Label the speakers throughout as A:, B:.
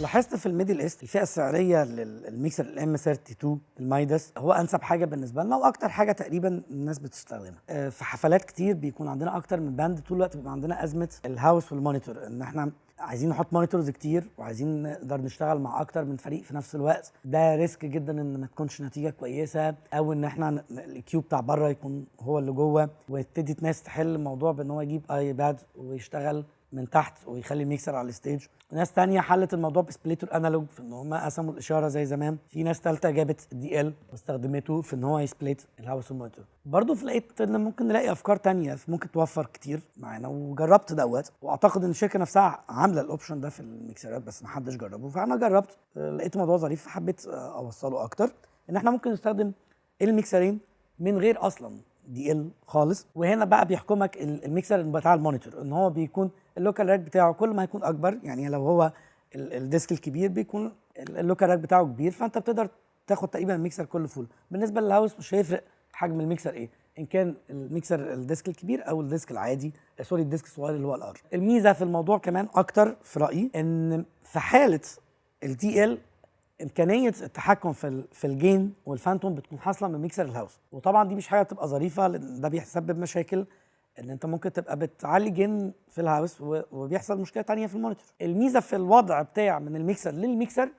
A: لاحظت في الميدل ايست الفئه السعريه للميكسر الام 32 المايدس هو انسب حاجه بالنسبه لنا واكتر حاجه تقريبا الناس بتستخدمها. في حفلات كتير بيكون عندنا اكتر من باند، طول الوقت بيبقى عندنا ازمه الهاوس والمونيتور، ان احنا عايزين نحط مونيتورز كتير وعايزين نقدر نشتغل مع اكتر من فريق في نفس الوقت. ده ريسك جدا ان ما تكونش نتيجه كويسه، او ان احنا الكيو بتاع بره يكون هو اللي جوه، وابتدي ناس تحل الموضوع بان هو يجيب ايباد ويشتغل من تحت ويخلي الميكسر على الستيج. وناس تانية حلت الموضوع بسبليتور انالوج في ان هم قسموا الاشاره زي زمان. في ناس تالتة جابت دي ال واستخدمته في ان هو يسبليت الهاوس والمونيتور. برضه لقيت ان ممكن نلاقي افكار تانية ممكن توفر كتير معانا، وجربت دوت، واعتقد ان الشركه نفسها عامله الاوبشن ده في الميكسرات بس ما حدش جربه. فانا جربت، لقيت الموضوع ظريف فحبيت اوصله اكتر، ان احنا ممكن نستخدم الميكسرين من غير اصلا دي ال خالص. وهنا بقى بيحكمك الميكسر بتاع المونيتور، ان هو بيكون اللوكال راك بتاعه كل ما هيكون اكبر، يعني لو هو الديسك الكبير بيكون اللوكال راك بتاعه كبير، فانت بتقدر تاخد تقريبا الميكسر كله فول. بالنسبه للهاوس مش هيفرق حجم الميكسر ايه، ان كان الميكسر الديسك الكبير او الديسك العادي، سوري الديسك الصغير اللي هو الار. الميزه في الموضوع كمان اكتر في رايي ان في حاله الدي ال امكانيه التحكم في الجين والفانتوم بتكون حاصله من ميكسر الهاوس، وطبعا دي مش حاجه بتبقى ظريفه لان ده بيسبب مشاكل، ان انت ممكن تبقى بتعلي جين في الهاوس وبيحصل مشكله تانية في المونيتور. الميزه في الوضع بتاع من الميكسر للميكسر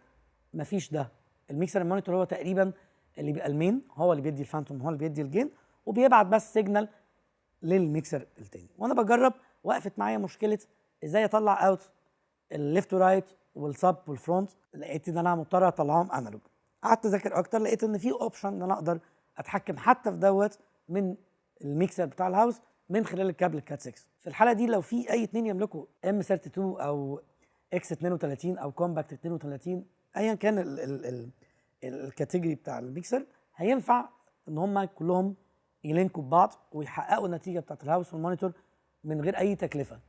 A: مفيش ده. الميكسر المونيتور هو تقريبا اللي بيبقى المين، هو اللي بيدي الفانتوم، هو اللي بيدي الجين، وبيبعت بس سيجنال للميكسر التاني. وانا بجرب وقفت معايا مشكله ازاي اطلع اوت الليفت ورايت والسب والفرونت، لقيت ان انا مضطر اطلعهم انالوج. قعدت اذاكر اكتر، لقيت ان في اوبشن ان انا اقدر اتحكم حتى في دوت من الميكسر بتاع الهاوس من خلال الكابل الكات 6. في الحاله دي لو في اي اتنين يملكوا ام 32 او اكس 32 او كومباكت 32، ايا كان الكاتيجوري بتاع الميكسر، هينفع ان هم كلهم يلينكوا ببعض ويحققوا النتيجه بتاعت الهاوس والمونيتور من غير اي تكلفه.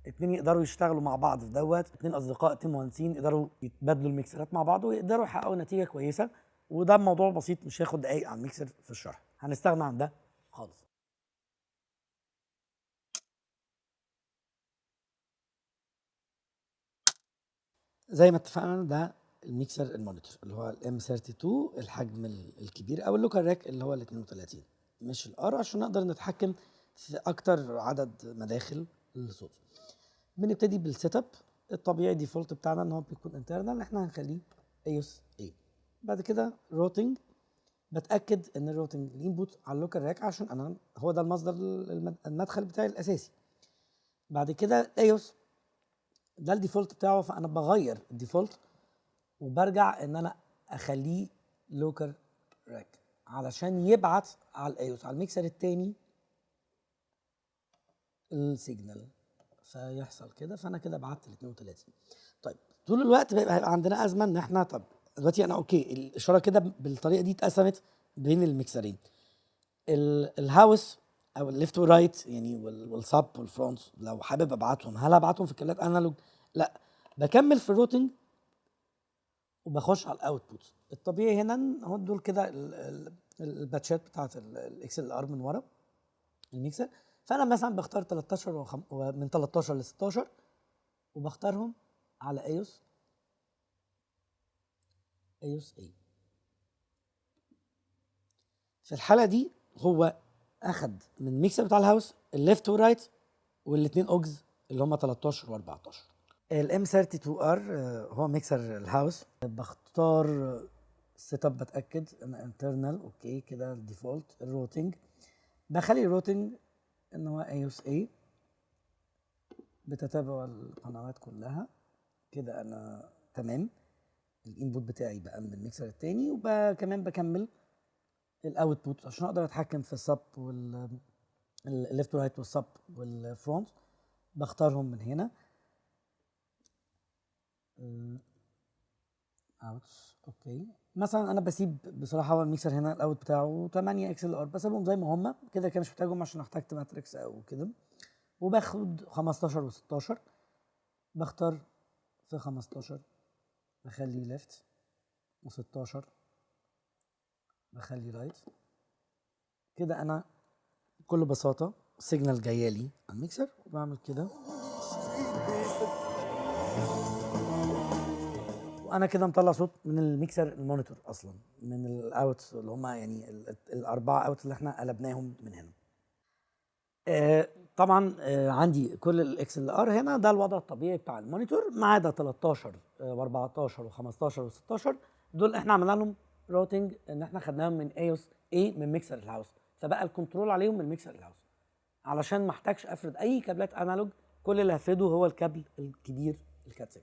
A: اتنين يقدروا يشتغلوا مع بعض في دوت، اتنين اصدقاء اتنين مهندسين يقدروا يتبادلوا الميكسرات مع بعض ويقدروا يحققوا نتيجه كويسه. وده موضوع بسيط مش هياخد دقايق على الميكسر في الشرح، هنستغنى عن ده خالص. زي ما اتفقنا ده الميكسر المونيتور اللي هو الام 32 الحجم الكبير، او اللوكال راك اللي هو ال 32 مش الار، عشان نقدر نتحكم في اكتر عدد مداخل للصوت. بنبتدي بالسيت اب. الطبيعي ديفولت بتاعنا ان هو بيكون انترنال، احنا هنخليه ايوس اي. بعد كده روتنج، بتاكد ان الروتنج الانبوت على اللوكال راك عشان انا هو ده المصدر المدخل بتاعي الاساسي. بعد كده ايوس ده الديفولت بتاعه، فانا بغير الديفولت وبرجع ان انا اخليه لوكال راك علشان يبعت على الايوس على الميكسر التاني السيجنال، فيحصل كده. فانا كده بعت ال 32. طيب طول الوقت هيبقى عندنا ازمه ان احنا، طب دلوقتي انا اوكي الاشاره كده بالطريقه دي اتقسمت بين الميكسرين، الهاوس او الليفت ورايت يعني والسب والفرونت، لو حابب ابعتهم هل ابعتهم في كابلات انالوج؟ لا، بكمل في الروتنج وبخش على الاوتبوت. الطبيعي هنا هو دول كده الباتشات بتاعت الاكسل ار من ورا الميكسر. فانا مثلا بختار 13 ومن 13 ل 16 وبختارهم على ايوس اي. في الحاله دي هو اخد من الميكسر بتاع الهاوس الليفت ورايت والاثنين اوجز اللي هم 13 و14. الام 32 ار هو ميكسر الهاوس. بختار سيت اب، بتاكد ان انترنال اوكي كده الديفولت. الروتنج بخلي الروتنج ان هو ايوس اي، بتتابع القنوات كلها كده انا تمام. الانبوت بتاعي بقى من الميكسر التاني، وكمان بكمل الاوتبوت عشان اقدر اتحكم في السب والليفت رايت والسب والفرونت. بختارهم من هنا اوت اوكي. مثلا انا بسيب بصراحه هو الميكسر هنا الاوت بتاعه 8 اكس ال ار، بسيبهم زي ما هم كده كده، مش محتاجهم عشان احتاجت ماتريكس او كده. وباخد 15 و16، بختار في 15 بخلي ليفت، و16 بخلي رايت. كده انا بكل بساطه السيجنال جايه لي على الميكسر، وبعمل كده انا كده مطلع صوت من الميكسر المونيتور اصلا، من الاوتس اللي هم يعني الاربعه اوتس اللي احنا قلبناهم من هنا. طبعا عندي كل الاكس ال ار هنا، ده الوضع الطبيعي بتاع المونيتور، ما عدا 13 و14 و15 و16 دول احنا عملنا لهم راوتنج، ان احنا خدناهم من ايوس اي من ميكسر الهاوس، فبقى الكنترول عليهم من ميكسر الهاوس، علشان ما احتاجش افرد اي كابلات انالوج، كل اللي هفرده هو الكابل الكبير الكات 6.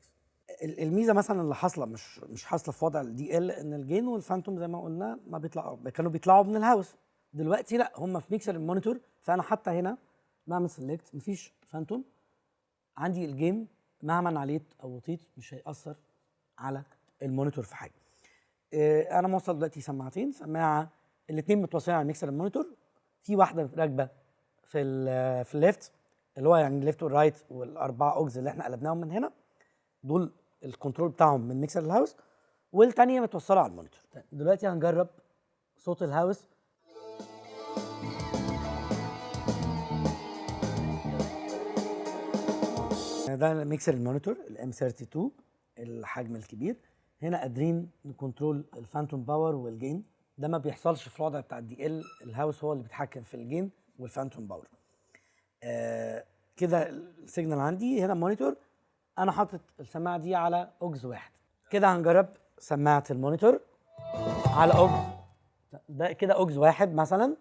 A: الميزه مثلا اللي حاصله مش حاصله في وضع الدي ال، ان الجين والفانتوم زي ما قلنا ما بيطلعوا، كانوا بيطلعوا من الهاوس، دلوقتي لا، هم في ميكسر المونيتور، فانا حتى هنا بعمل سيلكت مفيش فانتوم، عندي الجيم مهما عليت او وطيت مش هيأثر على المونيتور في حاجه. انا موصل دلوقتي سماعتين، سماعه الاثنين متوصلين على ميكسر المونيتور، في واحده راكبه في الليفت اللي هو يعني الليفت والرايت والاربعه اوجز اللي احنا قلبناهم من هنا، دول الكنترول بتاعهم من ميكسر الهاوس، والثانيه متوصله على المونيتور. دلوقتي هنجرب صوت الهاوس. ده ميكسر المونيتور الام 32 الحجم الكبير، هنا قادرين نكنترول الفانتوم باور والجين، ده ما بيحصلش في الوضع بتاع الدي ال، الهاوس هو اللي بيتحكم في الجين والفانتوم باور. كده السيجنال عندي هنا مونيتور، انا حاطط السماعه دي على اوجز واحد. كده هنجرب سماعه المونيتور على اوجز، ده كده اوجز واحد مثلا،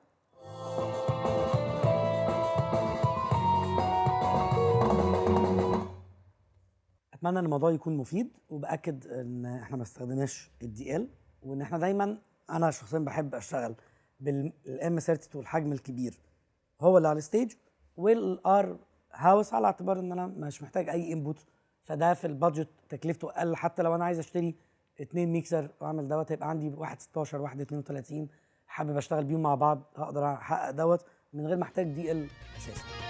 A: اتمنى ان الموضوع يكون مفيد، وباكد ان احنا ما استخدمناش الدي ال، وان احنا دايما، انا شخصيا بحب اشتغل بالام 32 الحجم الكبير هو اللي على الستيج، والار هاوس على اعتبار ان انا مش محتاج اي انبوت، فده في البادجت تكلفته اقل، حتى لو انا عايز اشتري 2 ميكسر واعمل دوت، هيبقى عندي واحد 16 واحد 32 حابب اشتغل بيهم مع بعض، هقدر احقق دوت من غير ما احتاج دي ال اساسا.